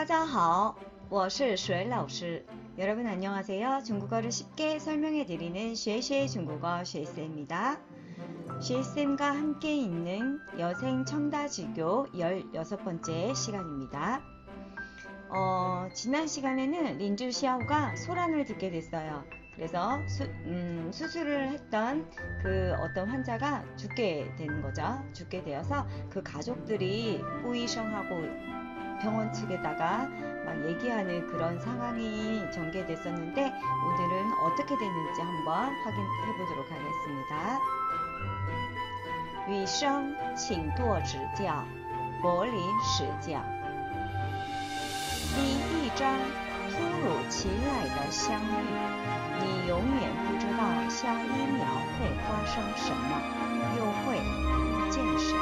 大家好,我是水老师. 여러분 안녕하세요. 중국어를 쉽게 설명해드리는 쉐쉐 중국어 쉐쌤입니다. 쉐쌤과 함께 있는 여생 청다지교 16번째 시간입니다. 지난 시간에는 린주시아오가 소란을 듣게 됐어요. 그래서 수술을 했던 그 어떤 환자가 죽게 되는 거죠. 죽게 되어서 그 가족들이 호의성하고 병원 측에다가 막 얘기하는 그런 상황이 전개됐었는데 오늘은 어떻게 됐는지 한번 확인해 보도록 하겠습니다. 医生请多指教柏林使教第一章突如其来的相遇你永远不知道下一秒会发生什么又会遇见谁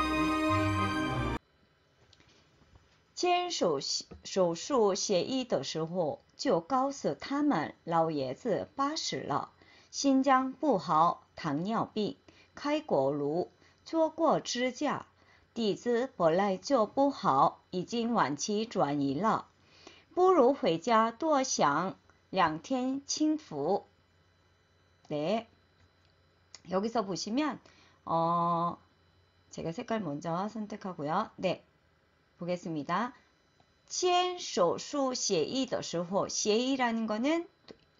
签手术协议的时候就告诉他们老爷子80了心脏不好糖尿病开过颅做过支架底子本来就不好已经晚期转移了不如回家多想2天轻服네 여기서 보시면 제가 색깔 먼저 선택하고요 네 보겠습니다. 签手术协议的时候 协议라는 거는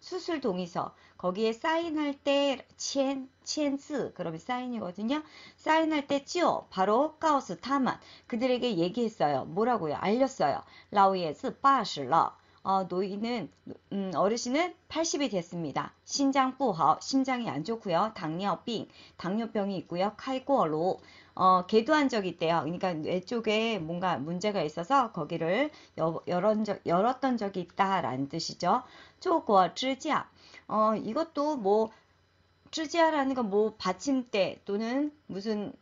수술 동의서 거기에 사인할 때签字그러면 사인이거든요. 사인할 때 죠 바로 가우스 타만 그들에게 얘기했어요. 뭐라고요? 알렸어요. 라오예즈 80了 노인은 어르신은 80이 됐습니다. 신장 부하 심장이 안 좋고요. 당뇨병이 있고요. 칼고로 계도한 적이 있대요. 그러니까 뇌 쪽에 뭔가 문제가 있어서 거기를 열었던 적이 있다라는 뜻이죠. 쪼거 쯔지아 이것도 뭐 쯔지아라는 건 뭐 받침대 또는 무슨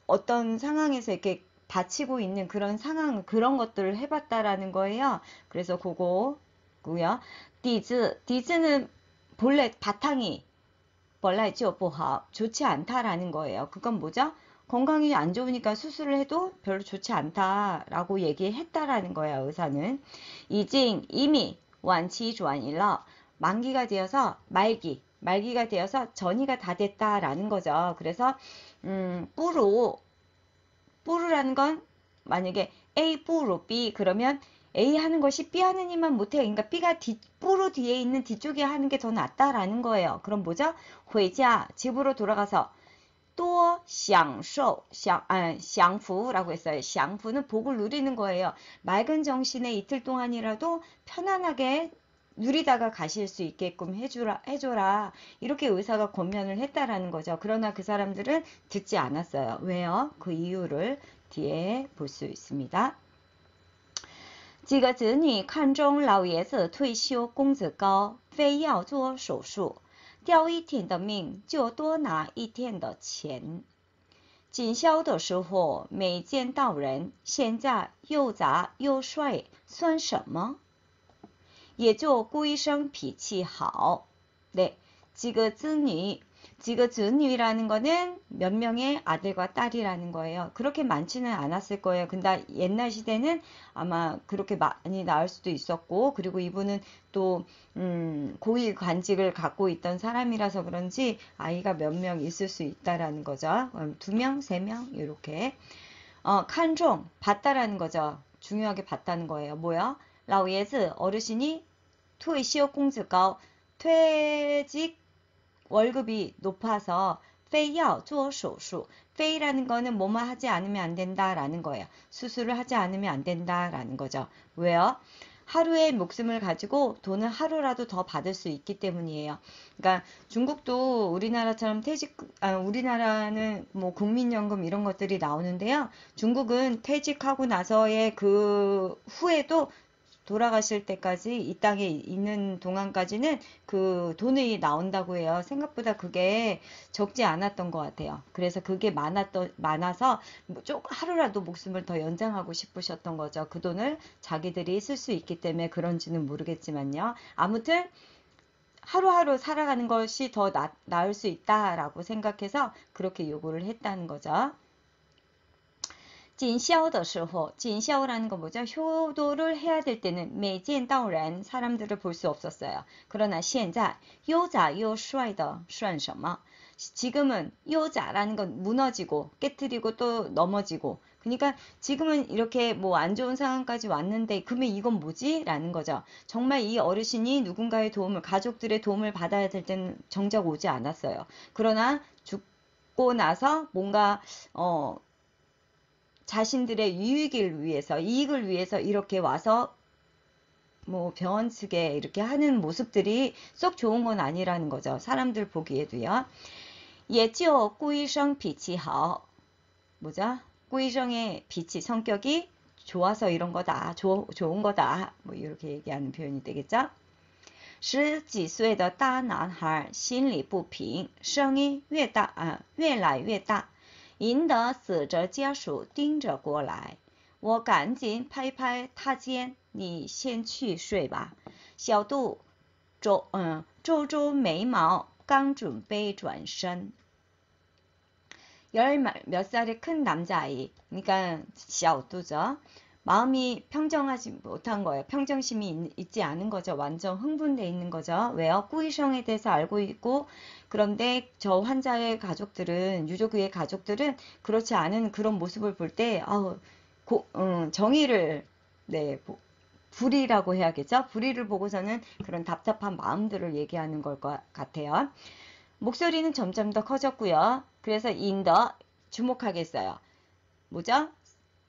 어떤 상황에서 이렇게 다치고 있는 그런 상황 그런 것들을 해봤다라는 거예요. 그래서 그거고요. 디즈는 본래 바탕이 벌라이죠 보하 좋지 않다라는 거예요. 그건 뭐죠? 건강이 안 좋으니까 수술을 해도 별로 좋지 않다라고 얘기했다라는 거예요. 의사는 이미 완치转移了 만기가 되어서 말기가 되어서 전이가 다 됐다라는 거죠. 그래서 뿌루라는 건 만약에 A 뿌루 B 그러면 A 하는 것이 B 하는 일만 못해. 그러니까 B가 뿌루 뒤에 있는 뒤쪽에 하는 게 더 낫다라는 거예요. 그럼 뭐죠? 回家 집으로 돌아가서 또 享受 享福라고 했어요. 享福는 복을 누리는 거예요. 맑은 정신에 이틀 동안이라도 편안하게 누리다가 가실 수 있게끔 해줘라. 이렇게 의사가 권면을 했다라는 거죠. 그러나 그 사람들은 듣지 않았어요. 왜요? 그 이유를 뒤에 볼 수 있습니다. 几个子女看中老爷子退休工资高非要做手术掉一天的命就多拿一天的钱进销的时候没见到人现在又杂又帅算什么也就顾医生脾气好네几个子女라는 거는 몇 명의 아들과 딸이라는 거예요. 그렇게 많지는 않았을 거예요. 근데 옛날 시대는 아마 그렇게 많이 낳을 수도 있었고 그리고 이분은 또 고위 관직을 갖고 있던 사람이라서 그런지 아이가 몇 명 있을 수 있다라는 거죠. 2명, 3명 이렇게 칸종 봤다라는 거죠. 중요하게 봤다는 거예요. 뭐야? 라오예즈 어르신이 퇴시오 공즈가 퇴직 월급이 높아서 非要做手术 非라는 거는 뭐뭐 하지 않으면 안 된다라는 거예요. 수술을 하지 않으면 안 된다라는 거죠. 왜요? 하루의 목숨을 가지고 돈을 하루라도 더 받을 수 있기 때문이에요. 그러니까 중국도 우리나라처럼 우리나라는 뭐 국민연금 이런 것들이 나오는데요. 중국은 퇴직하고 나서의 그 후에도 돌아가실 때까지 이 땅에 있는 동안까지는 그 돈이 나온다고 해요. 생각보다 그게 적지 않았던 것 같아요. 그래서 그게 많아서 하루라도 목숨을 더 연장하고 싶으셨던 거죠. 그 돈을 자기들이 쓸 수 있기 때문에 그런지는 모르겠지만요. 아무튼 하루하루 살아가는 것이 더 나을 수 있다라고 생각해서 그렇게 요구를 했다는 거죠. 진샤오라는 건 뭐죠? 효도를 해야 될 때는 매见到人 사람들을 볼 수 없었어요. 그러나 现在优雅又帅的算什么? 지금은 요자라는 건 무너지고 깨트리고 또 넘어지고 그러니까 지금은 이렇게 뭐 안 좋은 상황까지 왔는데 그러면 이건 뭐지? 라는 거죠. 정말 이 어르신이 누군가의 도움을 가족들의 도움을 받아야 될 때는 정작 오지 않았어요. 그러나 죽고 나서 뭔가 자신들의 이익을 위해서 이렇게 와서 뭐 병원 측에 이렇게 하는 모습들이 썩 좋은 건 아니라는 거죠. 사람들 보기에도요. 也就顾医生脾气好 뭐죠? 꾸이정의 빛이 성격이 좋아서 이런 거다. 좋은 거다. 뭐 이렇게 얘기하는 표현이 되겠죠? 十几岁的大男孩心里不平，声音越来越大，引得死者家属盯着过来。我赶紧拍拍他肩，你先去睡吧。小杜皱眉毛，刚准备转身。 열 몇 살의 큰 남자아이, 그러니까 샤오뚜죠. 마음이 평정하지 못한 거예요. 평정심이 있지 않은 거죠. 완전 흥분돼 있는 거죠. 왜요? 꾸이성에 대해서 알고 있고 그런데 저 환자의 가족들은 유족의 가족들은 그렇지 않은 그런 모습을 볼 때 정의를 네 불의라고 해야겠죠. 불의를 보고서는 그런 답답한 마음들을 얘기하는 걸 것 같아요. 목소리는 점점 더 커졌고요. 그래서 인더 주목하겠어요. 뭐죠?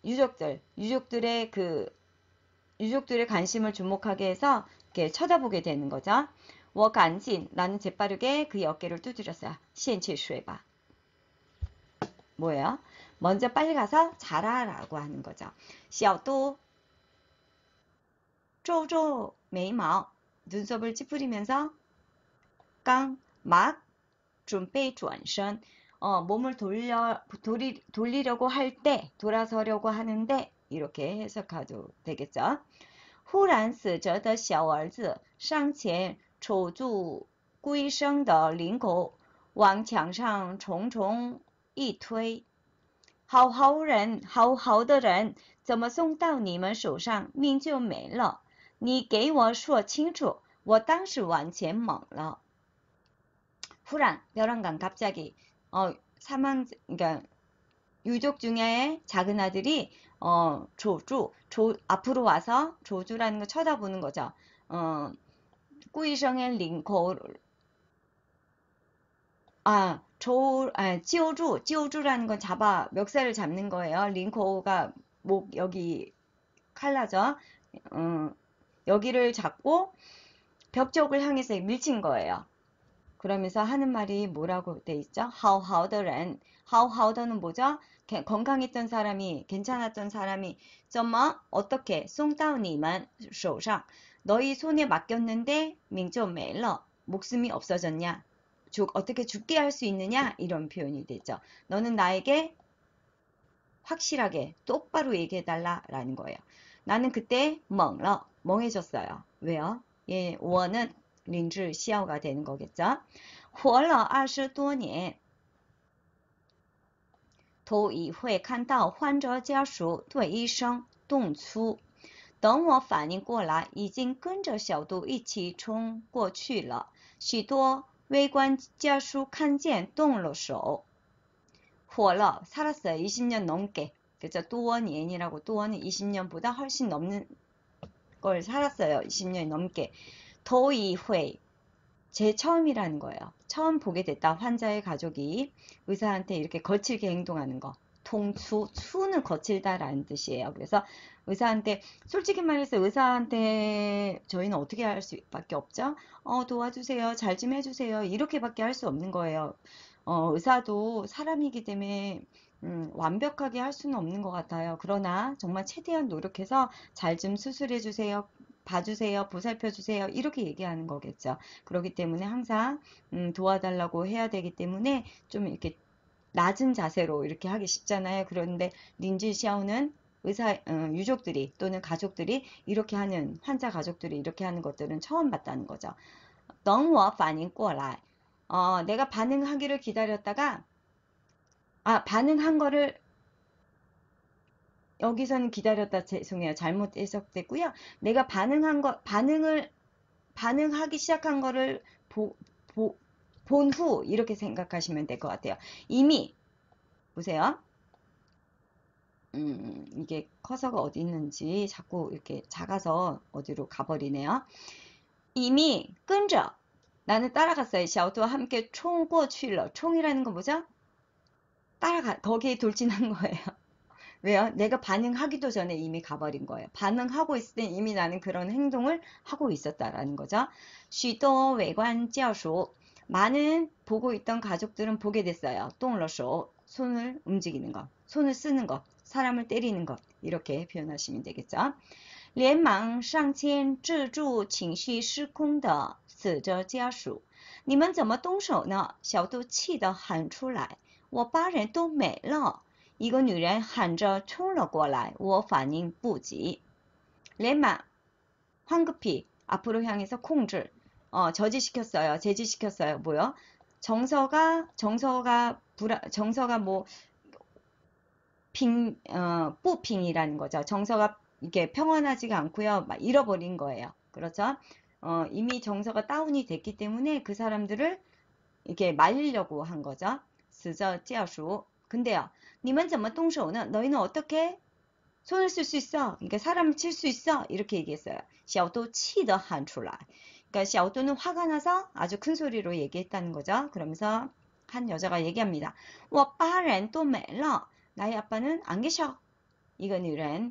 유족들의 관심을 주목하게 해서 이렇게 쳐다보게 되는 거죠. 我赶紧 나는 재빠르게 그의 어깨를 두드렸어요. 先去睡吧. 뭐예요? 먼저 빨리 가서 자라라고 하는 거죠. 小杜 皱皱眉毛 눈썹을 찌푸리면서 막 准备转身 몸을 돌리려고 할 때, 돌아서려고 하는데 이렇게 해석해도 되겠죠. 忽然死者的小儿子上前瞅住龟生的领口，往墙上重重一推。好好的人，怎么送到你们手上命就没了？你给我说清楚！我当时往前猛了。 후란, 벼랑간 갑자기 그러니까 유족 중에 작은 아들이 앞으로 와서 조주라는 거 쳐다보는 거죠. 꾸이성의 링코 지오주라는 건 멱살을 잡는 거예요. 링코가 목 여기 칼라죠. 여기를 잡고 벽 쪽을 향해서 밀친 거예요. 그러면서 하는 말이 뭐라고 돼 있죠? 하우하우더는 뭐죠? 건강했던 사람이, 괜찮았던 사람이, 어떻게, 송다운이만, 쇼상, 너희 손에 맡겼는데, 민조 메러, 목숨이 없어졌냐? 어떻게 죽게 할 수 있느냐? 이런 표현이 되죠. 너는 나에게 확실하게, 똑바로 얘기해달라라는 거예요. 나는 그때 멍해졌어요. 왜요? 예, 我는 린즈 시아오가 되는 거겠죠. 活了20多年头一回看到患者家属对医生动粗，等我反应过来，已经跟着小杜一起冲过去了。许多围观家属看见动了手。活了 살았어요. 20년 넘게. 그죠? 多年이라고 多는 20년보다 훨씬 넘는 걸 살았어요. 20년이 넘게. 头一回 제 처음이라는 거예요. 처음 보게 됐다. 환자의 가족이 의사한테 이렇게 거칠게 행동하는 거. 추는 거칠다라는 뜻이에요. 그래서 의사한테 솔직히 말해서 의사한테 저희는 어떻게 할 수밖에 없죠? 도와주세요. 잘 좀 해주세요. 이렇게밖에 할 수 없는 거예요. 의사도 사람이기 때문에 완벽하게 할 수는 없는 것 같아요. 그러나 정말 최대한 노력해서 잘 좀 수술해 주세요. 봐주세요, 보살펴주세요, 이렇게 얘기하는 거겠죠. 그렇기 때문에 항상 도와달라고 해야 되기 때문에 좀 이렇게 낮은 자세로 이렇게 하기 쉽잖아요. 그런데 린지 샤오는 유족들이 또는 가족들이 이렇게 하는 환자 가족들이 이렇게 하는 것들은 처음 봤다는 거죠. 等我反应过来 내가 반응하기를 기다렸다가 반응한 거를 여기서는 기다렸다 죄송해요. 잘못 해석됐고요. 내가 반응하기 시작한 거를 본 후 이렇게 생각하시면 될 것 같아요. 이미 보세요. 이게 커서가 어디 있는지 자꾸 이렇게 작아서 어디로 가버리네요. 이미 끈져 나는 따라갔어요. 샤오투와 함께 총过去了. 총이라는 건 뭐죠? 거기에 돌진한 거예요. 왜요? 내가 반응하기도 전에 이미 가버린 거예요. 반응하고 있을 때 이미 나는 그런 행동을 하고 있었다라는 거죠. 许多 외관 教属 많은 보고 있던 가족들은 보게 됐어요. 动了手 손을 움직이는 것, 손을 쓰는 것, 사람을 때리는 것 이렇게 표현하시면 되겠죠. 连忙上前制住情绪失控的死者家属，你们怎么动手呢？小杜气得喊出来，我把人都没了。一个女人喊着冲了过来，我反应不及。连忙 황급히 앞으로 향해서 콩줄 저지시켰어요. 제지시켰어요. 뭐요? 정서가 뭐 뿌핑이라는 거죠. 정서가 이게 평온하지가 않고요. 막 잃어버린 거예요. 그렇죠? 이미 정서가 다운이 됐기 때문에 그 사람들을 이렇게 말리려고 한 거죠. 死者家属 근데요. 你们怎么动手呢? 너희는 어떻게 손을 쓸 수 있어? 그러니까 사람을 칠 수 있어? 이렇게 얘기했어요. 小杜气得喊出来. 그러니까 小杜는 화가 나서 아주 큰 소리로 얘기했다는 거죠. 그러면서 한 여자가 얘기합니다. 我把人都没了. 나의 아빠는 안 계셔. 이건女人,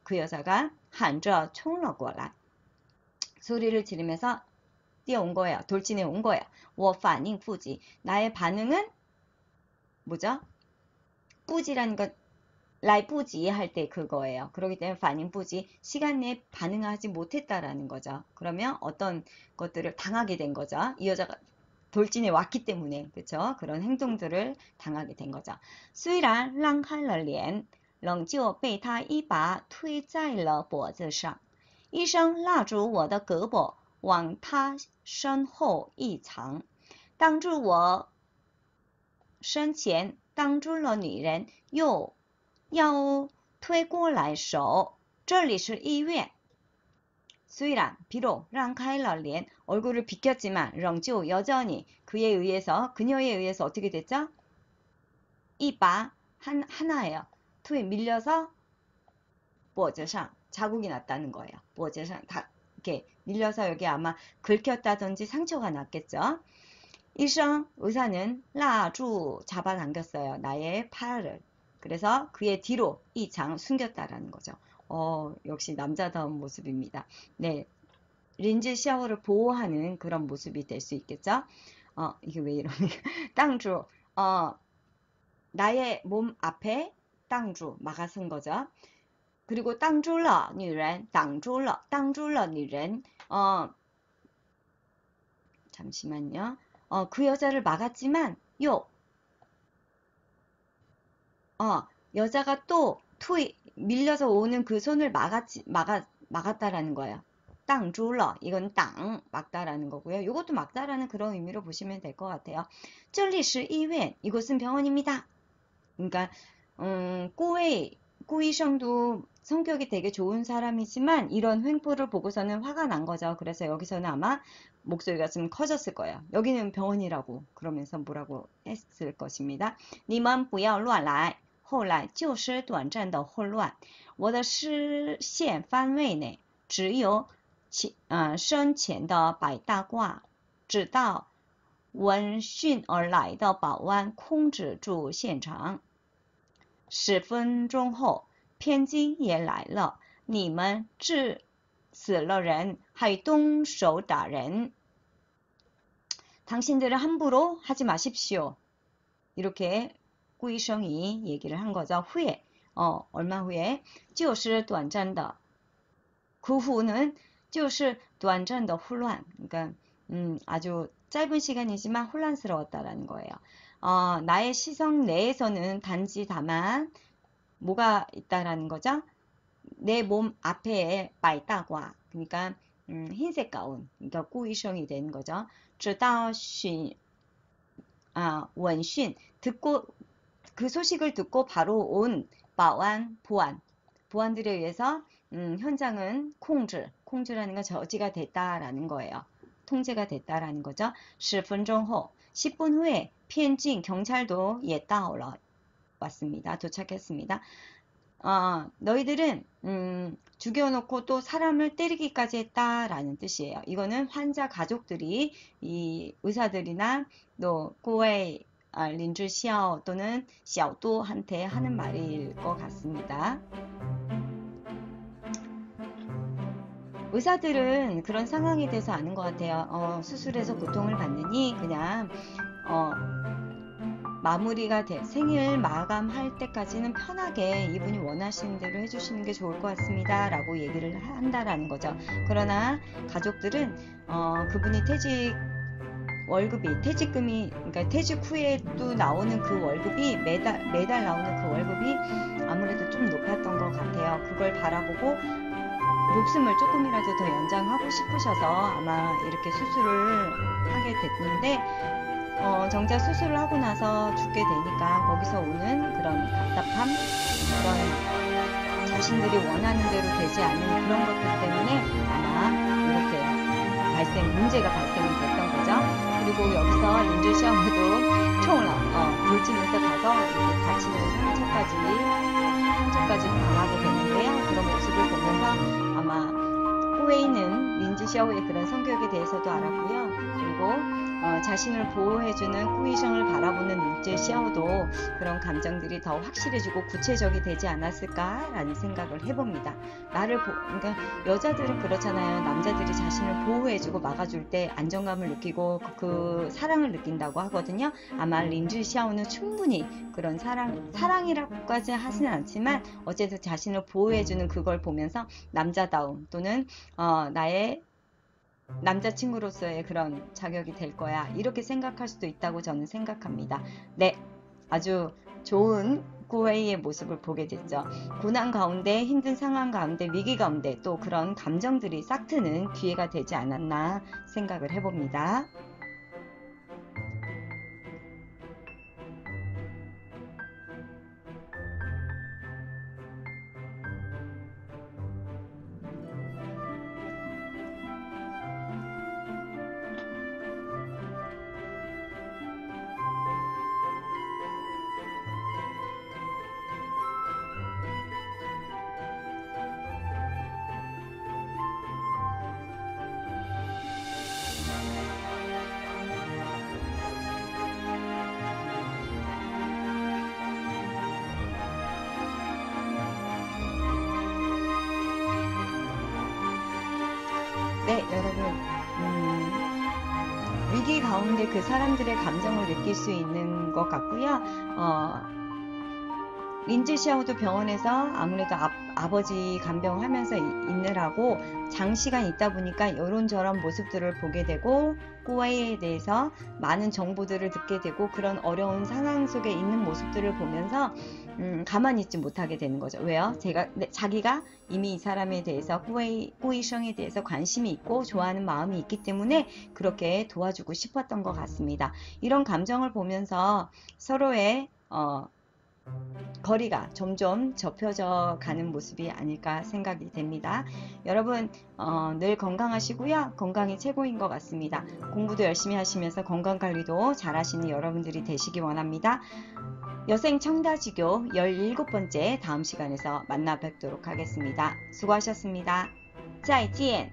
그 여자가 喊着冲了过来. 소리를 지르면서 뛰어온 거예요. 돌진해 온 거예요. 我反应不及. 나의 반응은 뭐죠? 뿌지라는 것, 来不及 할 때 그거예요. 그렇기 때문에 反应不及, 시간 내에 반응하지 못했다라는 거죠. 그러면 어떤 것들을 당하게 된 거죠. 이 여자가 돌진해 왔기 때문에 그렇죠? 그런 행동들을 당하게 된 거죠. 虽然让开了脸仍旧被他一把推在了脖子上医生拉住我的胳膊往他身后一藏挡住我身前挡住了女人又要推过来手这里是医院虽然 비록 让开了脸 얼굴을 비켰지만 仍旧 여전히 그녀에 의해서 어떻게 됐죠? 이바 하나예요. 투에 밀려서 脖子上 자국이 났다는 거예요. 脖子上 다 이렇게 밀려서 여기 아마 긁혔다든지 상처가 났겠죠. 의사는 拉住 잡아당겼어요. 나의 팔을. 그래서 그의 뒤로 이 장 숨겼다라는 거죠. 역시 남자다운 모습입니다. 네, 린즈 샤워를 보호하는 그런 모습이 될 수 있겠죠. 이게 왜 이러니? 땅주, 나의 몸 앞에 땅주 막아선 거죠. 그리고 땅줄러, 女人, 땅줄러, 女人. 잠시만요. 그 여자를 막았지만, 여자가 또 밀려서 오는 그 손을 막았다라는 거예요. 땅住了 이건 땅 막다라는 거고요. 이것도 막다라는 그런 의미로 보시면 될 것 같아요. 这里是医院 이곳은 병원입니다. 그러니까 꾸이성도 성격이 되게 좋은 사람이지만 이런 횡포를 보고서는 화가 난 거죠. 그래서 여기서는 아마 목소리가 좀 커졌을 거예요. 여기는 병원이라고 그러면서 뭐라고 했을 것입니다. 你们不要乱来后来就是短暂的混乱我的视线范围内只有身前的白大褂直到闻讯而来的保安控制住现场10分钟后偏惊也来了你们致死了人还动手打人 당신들은 함부로 하지 마십시오. 이렇게 꾸이성이 얘기를 한 거죠. 후에 얼마 후에 就是短暂的 그 후는 就是短暂的混乱 그러니까 아주 짧은 시간이지만 혼란스러웠다라는 거예요. 나의 시선 내에서는 단지 다만 뭐가 있다라는 거죠? 내 몸 앞에 빨다과 그러니까 흰색 가운 그러니까 꾸이성이 된 거죠. 直到闻讯듣고 그 소식을 듣고 바로 온保安, 보안들에 의해서 현장은 콩즈라는 건 저지가 됐다라는 거예요. 통제가 됐다라는 거죠. 10分钟后, 10분 후에 偏진 경찰도 也到了 왔습니다. 도착했습니다. 너희들은 죽여놓고 또 사람을 때리기까지 했다라는 뜻이에요. 이거는 환자 가족들이 이 의사들이나 또 고웨이 린즈시아오 또는 샤오도한테 하는 말일 것 같습니다. 의사들은 그런 상황에 대해서 아는 것 같아요. 수술해서 고통을 받느니 그냥 마무리가 생일 마감할 때까지는 편하게 이분이 원하시는 대로 해주시는 게 좋을 것 같습니다 라고 얘기를 한다라는 거죠. 그러나 가족들은 그분이 퇴직금이 그러니까 퇴직 후에도 나오는 그 월급이 매달 나오는 그 월급이 아무래도 좀 높았던 것 같아요. 그걸 바라보고 목숨을 조금이라도 더 연장하고 싶으셔서 아마 이렇게 수술을 하게 됐는데 정작 수술을 하고 나서 죽게 되니까 거기서 오는 그런 답답함, 그런 자신들이 원하는 대로 되지 않는 그런 것들 때문에 아마 이렇게 문제가 발생이 됐던 거죠. 그리고 여기서 린즈시아오도 총으로 돌진해서 가서 이렇게 다치는 상처까지 당하게 되는데요. 그런 모습을 보면서 아마 후웨이는 린즈시아오의 그런 성격에 대해서도 알았고요. 그리고 자신을 보호해주는 꾸이성을 바라보는 린즈시아오도 그런 감정들이 더 확실해지고 구체적이 되지 않았을까라는 생각을 해봅니다. 그러니까 여자들은 그렇잖아요. 남자들이 자신을 보호해주고 막아줄 때 안정감을 느끼고 그 사랑을 느낀다고 하거든요. 아마 린즈시아오는 충분히 그런 사랑이라고까지 하지는 않지만 어쨌든 자신을 보호해주는 그걸 보면서 남자다움 또는 나의 남자친구로서의 그런 자격이 될 거야. 이렇게 생각할 수도 있다고 저는 생각합니다. 네, 아주 좋은 구웨이의 모습을 보게 됐죠. 고난 가운데, 힘든 상황 가운데, 위기 가운데 또 그런 감정들이 싹트는 기회가 되지 않았나 생각을 해봅니다. 네, 여러분, 위기 가운데 그 사람들의 감정을 느낄 수 있는 것 같고요. 린즈시아오도 병원에서 아무래도 아버지 간병하면서 있느라고 장시간 있다 보니까 이런저런 모습들을 보게 되고 꾸웨이에 대해서 많은 정보들을 듣게 되고 그런 어려운 상황 속에 있는 모습들을 보면서 가만히 있지 못하게 되는 거죠. 왜요? 자기가 이미 이 사람에 대해서 꾸이성에 대해서 관심이 있고 좋아하는 마음이 있기 때문에 그렇게 도와주고 싶었던 것 같습니다. 이런 감정을 보면서 서로의 거리가 점점 좁혀져 가는 모습이 아닐까 생각이 됩니다. 여러분 늘 건강하시고요. 건강이 최고인 것 같습니다. 공부도 열심히 하시면서 건강관리도 잘 하시는 여러분들이 되시기 원합니다. 여생 청다지교 17번째 다음 시간에서 만나 뵙도록 하겠습니다. 수고하셨습니다. 再见